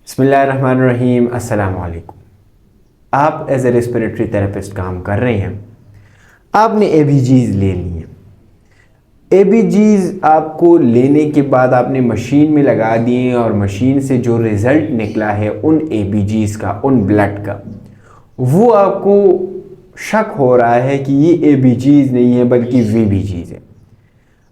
बिस्मिल्लाहिर्रहमानिर्रहीम। अस्सलाम वालेकुम। आप एज ए रेस्पिरेटरी थेरेपिस्ट काम कर रहे हैं, आपने एबीजीज ले ली हैं। एबीजीज आपको लेने के बाद आपने मशीन में लगा दिए और मशीन से जो रिज़ल्ट निकला है उन एबीजीज का, उन ब्लड का, वो आपको शक हो रहा है कि ये एबीजीज नहीं है बल्कि वीबीजीज है।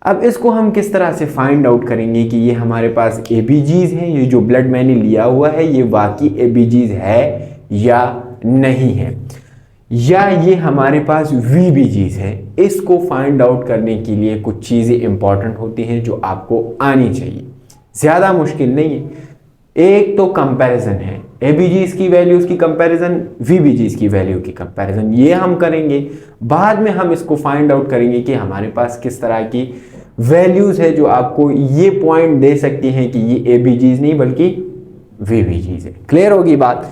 अब इसको हम किस तरह से फाइंड आउट करेंगे कि ये हमारे पास एबीजीज हैं, ये जो ब्लड मैंने लिया हुआ है ये वाकई एबीजीज है या नहीं है, या ये हमारे पास वीबीजीज है। इसको फाइंड आउट करने के लिए कुछ चीज़ें इंपॉर्टेंट होती हैं जो आपको आनी चाहिए, ज़्यादा मुश्किल नहीं है। एक तो कंपैरिजन है, एबीजीज की वैल्यूज़ की कंपैरिजन, वीबीजीज की वैल्यू की कंपैरिजन, ये हम करेंगे। बाद में हम इसको फाइंड आउट करेंगे कि हमारे पास किस तरह की वैल्यूज़ है जो आपको ये पॉइंट दे सकती हैं कि ये एबीजीज नहीं बल्कि वीबीजीज है। क्लियर होगी बात?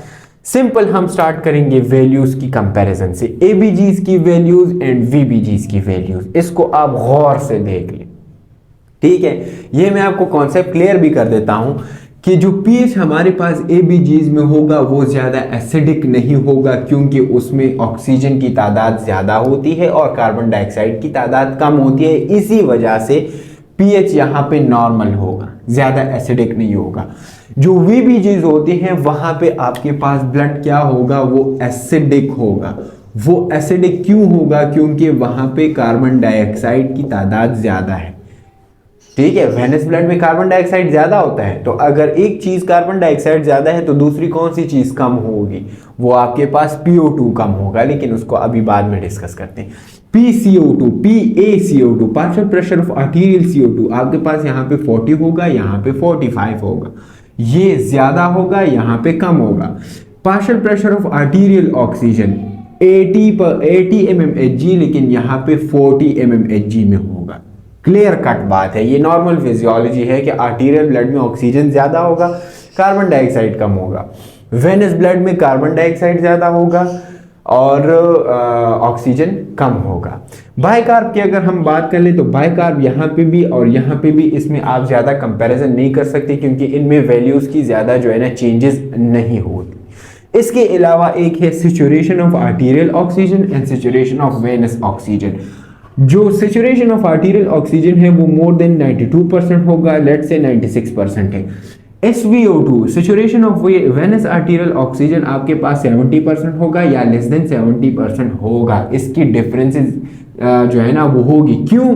सिंपल, हम स्टार्ट करेंगे वैल्यूज़ की कंपैरिजन से, एबीजीज की वैल्यूज़ एंड वीबीजीज की वैल्यूज़। इसको आप गौर से देख लें, ठीक है। ये मैं आपको कॉन्सेप्ट क्लियर भी कर देता हूं कि जो पीएच हमारे पास एबीजीज में होगा वो ज़्यादा एसिडिक नहीं होगा, क्योंकि उसमें ऑक्सीजन की तादाद ज़्यादा होती है और कार्बन डाइऑक्साइड की तादाद कम होती है। इसी वजह से पीएच यहाँ पे नॉर्मल होगा, ज़्यादा एसिडिक नहीं होगा। जो वीबीजीज होती हैं वहाँ पे आपके पास ब्लड क्या होगा, वो एसिडिक होगा। वो एसिडिक क्यों होगा? क्योंकि वहाँ पे कार्बन डाइऑक्साइड की तादाद ज़्यादा है, ठीक है। वेनस ब्लड में कार्बन डाइऑक्साइड ज्यादा होता है, तो अगर एक चीज कार्बन डाइऑक्साइड ज्यादा है तो दूसरी कौन सी चीज कम होगी? वो आपके पास PO2 कम होगा, लेकिन उसको अभी बाद में डिस्कस करते हैं। PCO2, PaCO2, partial pressure of arterial CO2 आपके पास यहाँ पे 40 होगा, यहाँ पे 45 होगा। ये ज्यादा होगा, यहाँ पे कम होगा। Partial pressure of arterial oxygen 80 mmHg, लेकिन यहाँ पे 40 mmHg में होगा। क्लियर कट बात है, ये नॉर्मल फिजियोलॉजी है कि आर्टीरियल ब्लड में ऑक्सीजन ज़्यादा होगा, कार्बन डाइऑक्साइड कम होगा। वेनस ब्लड में कार्बन डाइऑक्साइड ज़्यादा होगा और ऑक्सीजन कम होगा। बाइकार्ब की अगर हम बात कर ले तो बाइकार्ब यहाँ पे भी और यहाँ पे भी, इसमें आप ज़्यादा कंपैरिजन नहीं कर सकते क्योंकि इनमें वैल्यूज़ की ज़्यादा जो है ना चेंजेस नहीं होती। इसके अलावा एक है saturation of arterial oxygen and saturation of venous oxygen. जो सैचुरेशन ऑफ आर्टीरियल ऑक्सीजन है वो मोर देन 92% होगा, लेट से 96% है। SvO2 saturation of venous arterial oxygen आपके पास 70% होगा या लेस देन 70% होगा। इसकी डिफरेंसेस जो है ना वो होगी। क्यों?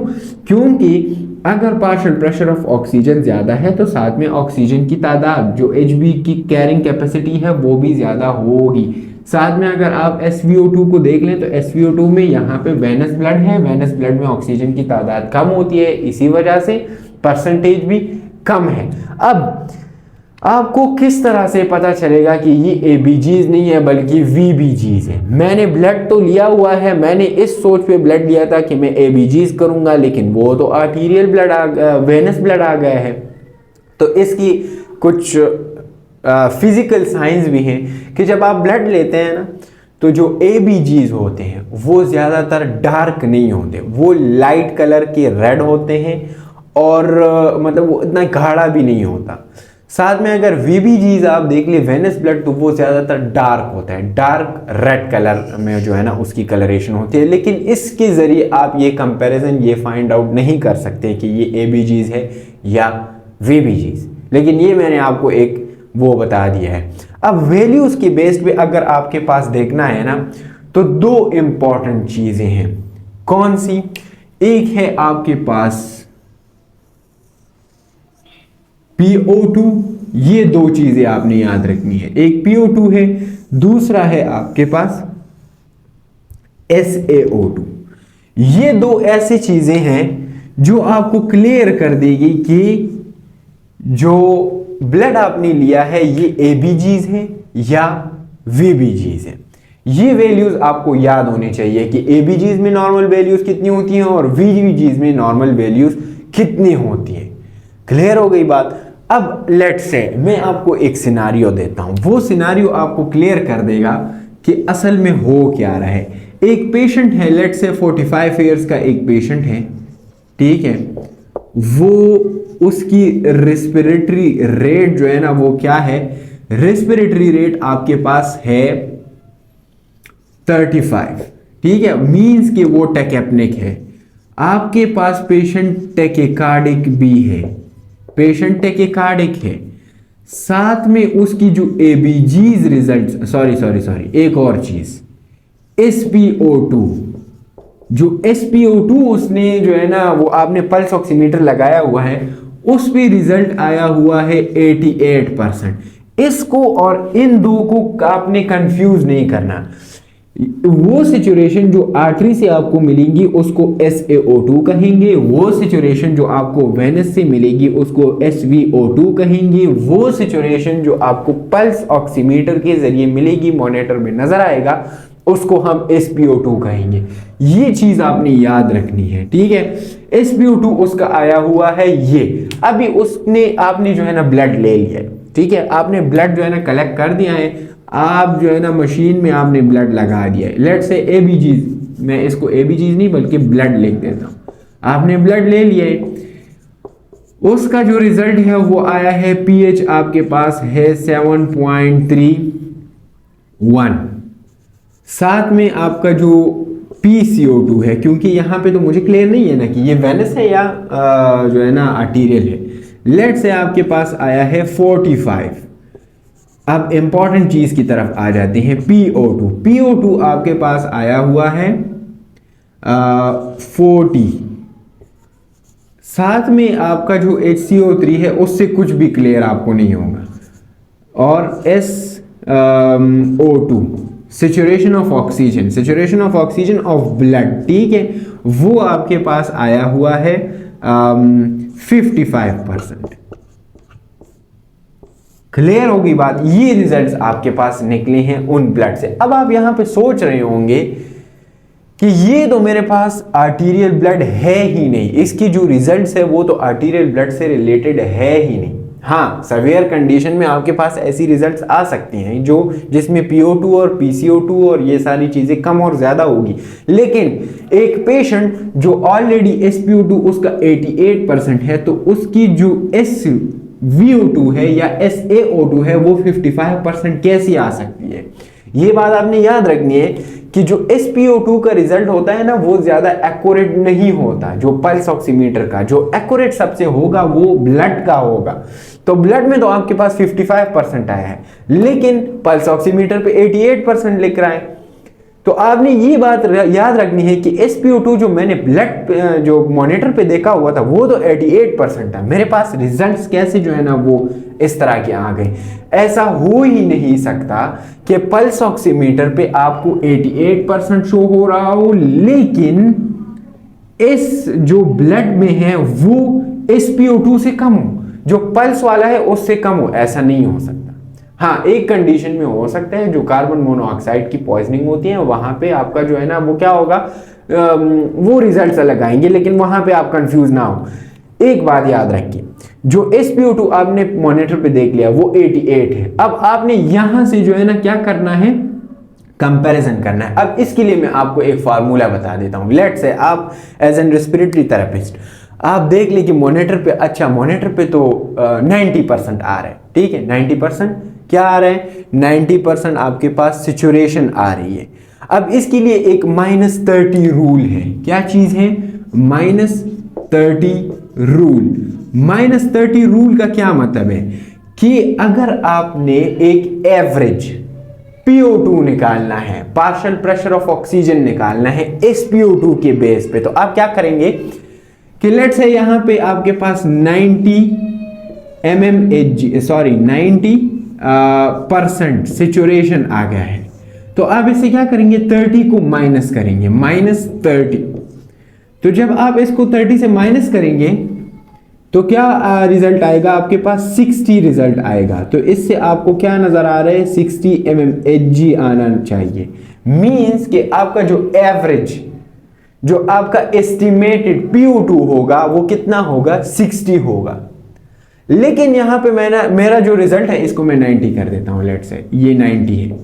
क्योंकि अगर पार्शियल प्रेशर ऑफ ऑक्सीजन ज़्यादा है तो साथ में ऑक्सीजन की तादाद, जो Hb की कैरिंग कैपेसिटी है वो भी ज़्यादा होगी। साथ में अगर आप SvO2 को देख लें तो SvO2 में यहाँ पे वेनस ब्लड है, वेनस ब्लड में ऑक्सीजन की तादाद कम होती है, इसी वजह से परसेंटेज भी कम है। अब आपको किस तरह से पता चलेगा कि ये एबीजीज नहीं है बल्कि वीबीजीज है? मैंने ब्लड तो लिया हुआ है, मैंने इस सोच पे ब्लड लिया था कि मैं एबीजीज करूंगा, लेकिन वो तो आर्टीरियल ब्लड वेनस ब्लड आ गया है। तो इसकी कुछ फिजिकल साइंस भी हैं कि जब आप ब्लड लेते हैं ना तो जो एबीजीज होते हैं वो ज़्यादातर डार्क नहीं होते, वो लाइट कलर के रेड होते हैं और मतलब वो इतना गाढ़ा भी नहीं होता। साथ में अगर वीबीजीज आप देख ले वेनस ब्लड तो वो ज़्यादातर डार्क होता है, डार्क रेड कलर में जो है ना उसकी कलरेशन होती है। लेकिन इसके ज़रिए आप ये कंपैरिजन ये फाइंड आउट नहीं कर सकते कि ये एबीजीज है या वीबीजीज, लेकिन ये मैंने आपको एक वो बता दिया है। अब वैल्यूज की बेस पे अगर आपके पास देखना है ना तो दो इंपॉर्टेंट चीजें हैं। कौन सी? एक है आपके पास PO2, ये दो चीजें आपने याद रखनी है। एक PO2 है, दूसरा है आपके पास SaO2। ये दो ऐसी चीजें हैं जो आपको क्लियर कर देगी कि जो ब्लड आपने लिया है ये एबीजीज है या वीबीजीज है। ये वैल्यूज आपको याद होनी चाहिए कि एबीजीज में नॉर्मल वैल्यूज कितनी होती हैं और वीबीजीज में नॉर्मल वैल्यूज कितनी होती हैं। क्लियर हो गई बात? अब लेट से मैं आपको एक सिनारियो देता हूं, वो सिनारियो आपको क्लियर कर देगा कि असल में हो क्या रहा है। एक पेशेंट है, लेट से 45 ईयर्स का एक पेशेंट है, ठीक है। वो उसकी रेस्पिरेटरी रेट जो है ना वो क्या है, रेस्पिरेटरी रेट आपके पास है 35, ठीक है, मींस कि वो टेकेप्निक है। आपके पास पेशेंट टेकेकार्डिक भी है, पेशेंट टेकेकार्डिक है, साथ में उसकी जो एबीजीज रिजल्ट, सॉरी एक और चीज, SpO2, जो SpO2 उसने जो है ना वो आपने पल्स ऑक्सीमीटर लगाया हुआ है, उस पे रिजल्ट आया हुआ है 88%। इसको और इन दो को आपने कंफ्यूज नहीं करना। वो सिचुएशन जो आर्टरी से आपको मिलेंगी उसको SaO2 कहेंगे, वो सिचुएशन जो आपको वेनस से मिलेगी उसको SvO2 कहेंगे, वो सिचुएशन जो आपको पल्स ऑक्सीमीटर के जरिए मिलेगी, मॉनिटर में नजर आएगा, उसको हम SpO2 कहेंगे। ये चीज आपने याद रखनी है, ठीक है। SpO2 उसका आया हुआ है ये। अभी उसने आपने जो है ना ब्लड ले लिया है, ठीक है, आपने ब्लड जो है ना कलेक्ट कर दिया है, आप जो है ना मशीन में आपने ब्लड लगा दिया है, लेट से एबीजीज, मैं इसको एबीजीज नहीं बल्कि ब्लड लिख देता हूं, आपने ब्लड ले लिया है, उसका जो रिजल्ट है वो आया है, पीएच आपके पास है 7.31, साथ में आपका जो PCO2 है, क्योंकि यहां पे तो मुझे क्लियर नहीं है ना कि ये वेनस है या जो है ना आर्टीरियल है, लेट से आपके पास आया है 45। अब इंपॉर्टेंट चीज की तरफ आ जाते हैं, PO2 आपके पास आया हुआ है 40, साथ में आपका जो HCO3 है उससे कुछ भी क्लियर आपको नहीं होगा, और SO2 saturation of oxygen of blood, ठीक है, वो आपके पास आया हुआ है 55%। क्लियर होगी बात, ये रिजल्ट्स आपके पास निकले हैं उन ब्लड से। अब आप यहां पे सोच रहे होंगे कि ये तो मेरे पास आर्टीरियल ब्लड है ही नहीं, इसकी जो रिजल्ट्स है वो तो आर्टीरियल ब्लड से रिलेटेड है ही नहीं। हाँ, सवेयर कंडीशन में आपके पास ऐसी रिजल्ट्स आ सकती हैं जो जिसमें PO2 और PCO2 और ये सारी चीजें कम और ज्यादा होगी, लेकिन एक पेशेंट जो ऑलरेडी SpO2 उसका 88% है तो उसकी जो SvO2 है या SaO2 है वो 55% कैसी आ सकती है। ये बात आपने याद रखनी है कि जो SpO2 का रिजल्ट होता है ना वो ज्यादा एक्यूरेट नहीं होता। जो पल्स ऑक्सीमीटर का जो एक्यूरेट सबसे होगा वो ब्लड का होगा। तो ब्लड में तो आपके पास 55% आया है, लेकिन पल्स ऑक्सीमीटर पे 88% लिख रहा है। तो आपने ये बात याद रखनी है कि SpO2 जो मैंने ब्लड जो मॉनिटर पे देखा हुआ था वो तो 88% था, मेरे पास रिजल्ट्स कैसे जो है ना वो इस तरह के आ गए। ऐसा हो ही नहीं सकता कि पल्स ऑक्सीमीटर पे आपको 88% शो हो रहा हो लेकिन इस जो ब्लड में है वो SpO2 से कम हो, जो पल्स वाला है उससे कम हो, ऐसा नहीं हो सकता। हाँ, एक कंडीशन में हो सकता है, जो कार्बन मोनोऑक्साइड की पॉइजनिंग होती है वहां पे आपका जो है ना वो क्या होगा, वो रिजल्ट्स अलग आएंगे, लेकिन वहां पे आप कंफ्यूज ना हो। एक बात याद रखिए, जो SpO2 आपने मॉनिटर पे देख लिया वो 88 है। अब आपने यहां से जो है ना क्या करना है, कंपैरिजन करना है। अब इसके लिए मैं आपको एक फार्मूला बता देता हूं। लेट्स से आप एज एन रेस्पिरेटरी थेरेपिस्ट आप देख ले कि मॉनिटर पे, अच्छा मॉनिटर पे तो 90% आ रहा है, ठीक है, 90% क्या आ रहा है, 90% आपके पास सिचुएशन आ रही है। अब इसके लिए एक -30 रूल है। क्या चीज है, -30 रूल। -30 रूल का क्या मतलब है कि अगर आपने एक एवरेज PO2 निकालना है, पार्शियल प्रेशर ऑफ ऑक्सीजन निकालना है SpO2 के बेस पे, तो आप क्या करेंगे कि लेट्स से यहां पे आपके पास 90% सेचुरेशन आ गया है, तो आप इससे क्या करेंगे, 30 को माइनस करेंगे, -30। तो जब आप इसको 30 से माइनस करेंगे तो क्या रिजल्ट आएगा, आपके पास 60 रिजल्ट आएगा। तो इससे आपको क्या नजर आ रहा है, 60 mmHg आना चाहिए। मींस कि आपका जो एवरेज, जो आपका एस्टिमेटेड PO2 होगा वो कितना होगा, 60 होगा। लेकिन यहां पे मेरा जो रिजल्ट है इसको मैं 90 कर देता हूं, लेट्स से ये 90 है।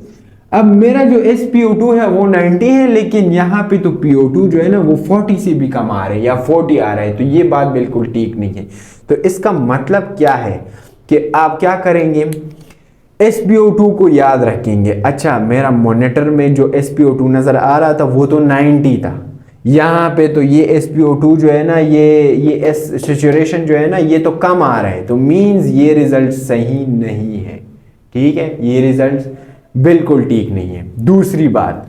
अब मेरा जो SpO2 है वो 90 है, लेकिन यहां पे तो PO2 जो है ना वो 40 से भी कम आ रहा है या 40 आ रहा है, तो ये बात बिल्कुल ठीक नहीं है। तो इसका मतलब क्या है कि आप क्या करेंगे, SpO2 को याद रखेंगे। अच्छा, मेरा मॉनिटर में जो SpO2 नज़र आ रहा था वो तो 90 था, यहाँ पे तो ये SpO2 जो है ना, ये सैचुरेशन जो है ना, ये तो कम आ रहा है, तो मींस ये रिजल्ट सही नहीं है। ठीक है, ये रिजल्ट बिल्कुल ठीक नहीं है। दूसरी बात,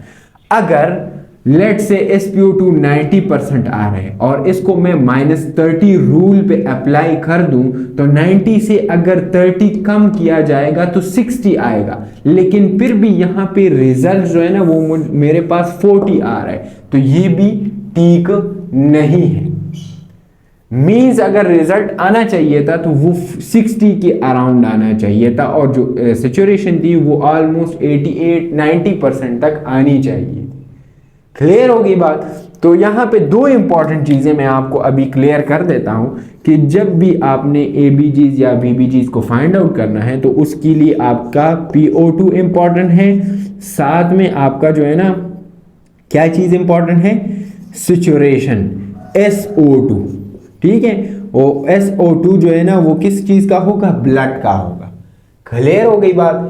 अगर लेट से SpO2 90% आ रहा है और इसको मैं -30 रूल पे अप्लाई कर दूं, तो 90 से अगर 30 कम किया जाएगा तो 60 आएगा, लेकिन फिर भी यहाँ पे रिजल्ट जो है ना वो मेरे पास 40 आ रहा है, तो ये भी ठीक नहीं है। मीन्स अगर रिजल्ट आना चाहिए था तो वो 60 के अराउंड आना चाहिए था, और जो सैचुरेशन थी वो ऑलमोस्ट 88-90% तक आनी चाहिए। क्लियर होगी बात? तो यहाँ पे दो इंपॉर्टेंट चीज़ें मैं आपको अभी क्लियर कर देता हूँ कि जब भी आपने ABGs या VBGs को फाइंड आउट करना है तो उसके लिए आपका PO2 इंपॉर्टेंट है, साथ में आपका जो है ना क्या चीज़ इंपॉर्टेंट है, सैचुरेशन SO2। ठीक है, और SO2 जो है ना वो किस चीज़ का होगा, ब्लड का होगा। क्लियर हो गई बात?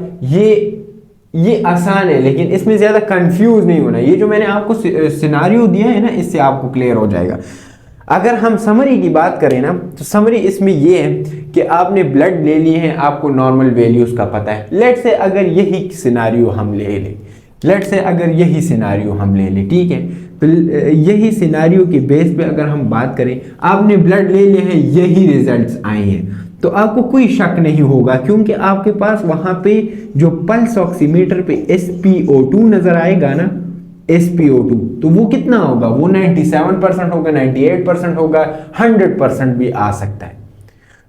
ये आसान है, लेकिन इसमें ज़्यादा कंफ्यूज नहीं होना। ये जो मैंने आपको सिनारियो दिया है ना, इससे आपको क्लियर हो जाएगा। अगर हम समरी की बात करें ना, तो समरी इसमें ये है कि आपने ब्लड ले लिए हैं, आपको नॉर्मल वैल्यूज़ का पता है। लेट से अगर यही सिनारियो हम ले लें, ठीक है, तो यही सिनारियो के बेस पे अगर हम बात करें, आपने ब्लड ले लिए हैं, यही रिजल्ट्स आए हैं, तो आपको कोई शक नहीं होगा, क्योंकि आपके पास वहां पे जो पल्स ऑक्सीमीटर पे SpO2 नजर आएगा ना, SpO2, तो वो कितना होगा, वो 97% होगा, 98% होगा, 100% भी आ सकता है।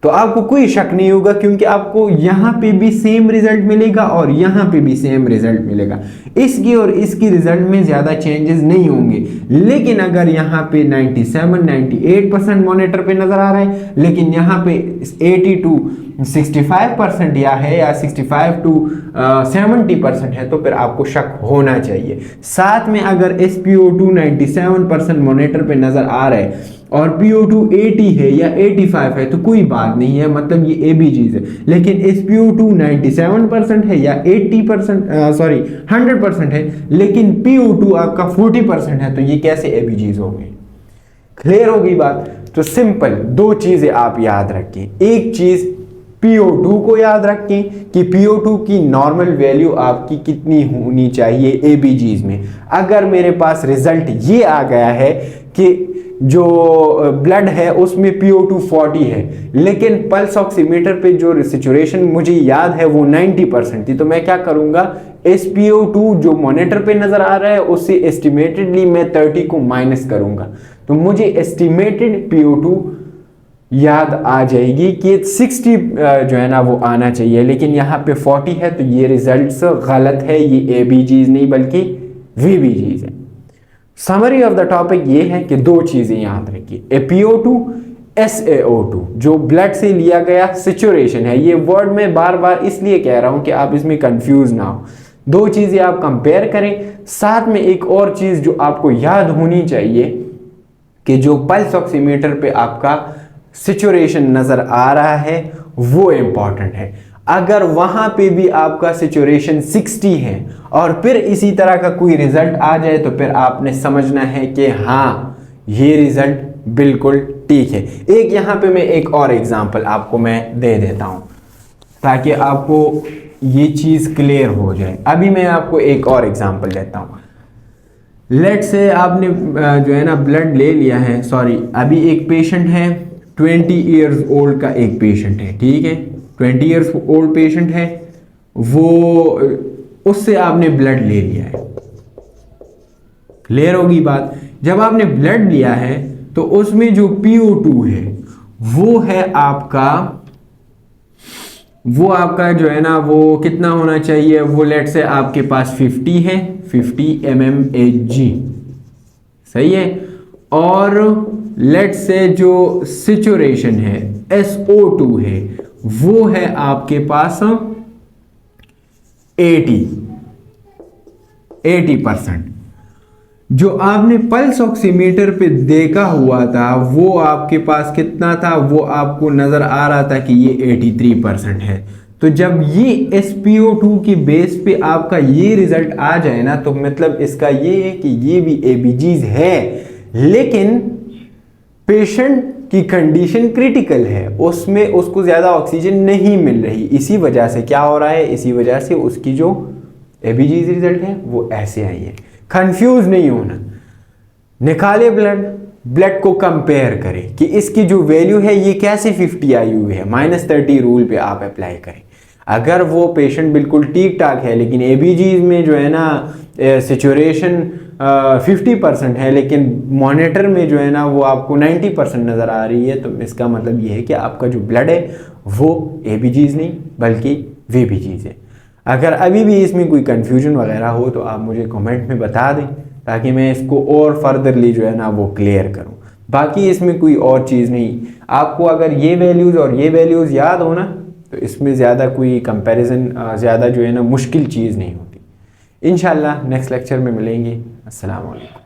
तो आपको कोई शक नहीं होगा, क्योंकि आपको यहाँ पे भी सेम रिजल्ट मिलेगा और यहाँ पे भी सेम रिजल्ट मिलेगा। इसकी और इसकी रिजल्ट में ज़्यादा चेंजेस नहीं होंगे। लेकिन अगर यहाँ पे 97-98% मॉनिटर पे नज़र आ रहा है, लेकिन यहाँ पे 80-65% या 65-70% है, तो फिर आपको शक होना चाहिए। साथ में अगर SpO2 97% मॉनिटर पे नज़र आ रहा है और PO2 80 है या 85 है, तो कोई बात नहीं है, मतलब ये ABGs है। लेकिन SpO2 97% है या 100% है, लेकिन PO2 आपका 40% है, तो ये कैसे ABGs हो गए? क्लियर होगी बात? तो सिंपल दो चीजें आप याद रखें। एक चीज PO2 को याद रखें कि PO2 की नॉर्मल वैल्यू आपकी कितनी होनी चाहिए ABGs में। अगर मेरे पास रिजल्ट ये आ गया है कि जो ब्लड है उसमें PO2 40 है, लेकिन पल्स ऑक्सीमीटर पे जो सैचुरेशन मुझे याद है वो 90% थी, तो मैं क्या करूंगा, SpO2 जो मॉनिटर पे नजर आ रहा है उससे एस्टिमेटेडली मैं 30 को माइनस करूंगा, तो मुझे एस्टिमेटेड PO2 याद आ जाएगी कि 60 जो है ना वो आना चाहिए, लेकिन यहाँ पे 40 है, तो ये रिजल्ट्स गलत है, ये ABGs नहीं बल्कि VBGs है। समरी ऑफ द टॉपिक ये है कि दो चीजें याद रखिए, PO2 SaO2 जो ब्लड से लिया गया सैचुरेशन है। ये वर्ड मैं बार बार इसलिए कह रहा हूं कि आप इसमें कंफ्यूज ना हो। दो चीजें आप कंपेयर करें। साथ में एक और चीज जो आपको याद होनी चाहिए कि जो पल्स ऑक्सीमीटर पे आपका सैचुरेशन नजर आ रहा है वो इंपॉर्टेंट है। अगर वहां पे भी आपका सैचुरेशन 60 है और फिर इसी तरह का कोई रिजल्ट आ जाए, तो फिर आपने समझना है कि हाँ ये रिजल्ट बिल्कुल ठीक है। एक यहाँ पे मैं एक और एग्जांपल आपको मैं दे देता हूँ ताकि आपको ये चीज़ क्लियर हो जाए। अभी मैं आपको एक और एग्जांपल देता हूँ। लेट से आपने जो है ना ब्लड ले लिया है, सॉरी अभी एक पेशेंट है 20 ईयर्स ओल्ड का एक पेशेंट है, ठीक है 20 ईयर्स ओल्ड पेशेंट है, वो उससे आपने ब्लड ले लिया है। क्लियर होगी बात? जब आपने ब्लड लिया है तो उसमें जो PO2 है वो है आपका जो है ना वो कितना होना चाहिए, वो लेट से आपके पास 50 है, 50 mmHg, सही है। और लेट से जो सैचुरेशन है SO2 है वो है आपके पास 80%। जो आपने पल्स ऑक्सीमीटर पे देखा हुआ था वो आपके पास कितना था, वो आपको नजर आ रहा था कि ये 83% है। तो जब ये SpO2 की बेस पे आपका ये रिजल्ट आ जाए ना, तो मतलब इसका ये है कि ये भी ABGs है, लेकिन पेशेंट की कंडीशन क्रिटिकल है, उसमें उसको ज़्यादा ऑक्सीजन नहीं मिल रही। इसी वजह से क्या हो रहा है, इसी वजह से उसकी जो ABGs रिजल्ट है वो ऐसे आई है। कंफ्यूज नहीं होना, निकाले ब्लड को कंपेयर करें कि इसकी जो वैल्यू है ये कैसे 50 आई हुई है, -30 रूल पे आप अप्लाई करें। अगर वो पेशेंट बिल्कुल ठीक ठाक है लेकिन ABGs में जो है ना सिचुएशन 50% है, लेकिन मॉनिटर में जो है ना वो आपको 90% नज़र आ रही है, तो इसका मतलब ये है कि आपका जो ब्लड है वो ABGs नहीं बल्कि VBGs है। अगर अभी भी इसमें कोई कन्फ्यूजन वगैरह हो तो आप मुझे कमेंट में बता दें, ताकि मैं इसको और फर्दरली जो है ना वो क्लियर करूं। बाकी इसमें कोई और चीज़ नहीं, आपको अगर ये वैल्यूज़ और ये वैल्यूज़ याद हो ना, तो इसमें ज़्यादा कोई कंपैरिजन ज़्यादा जो है ना मुश्किल चीज़ नहीं होती। इंशाल्लाह नेक्स्ट लेक्चर में मिलेंगे। अस्सलाम वालेकुम।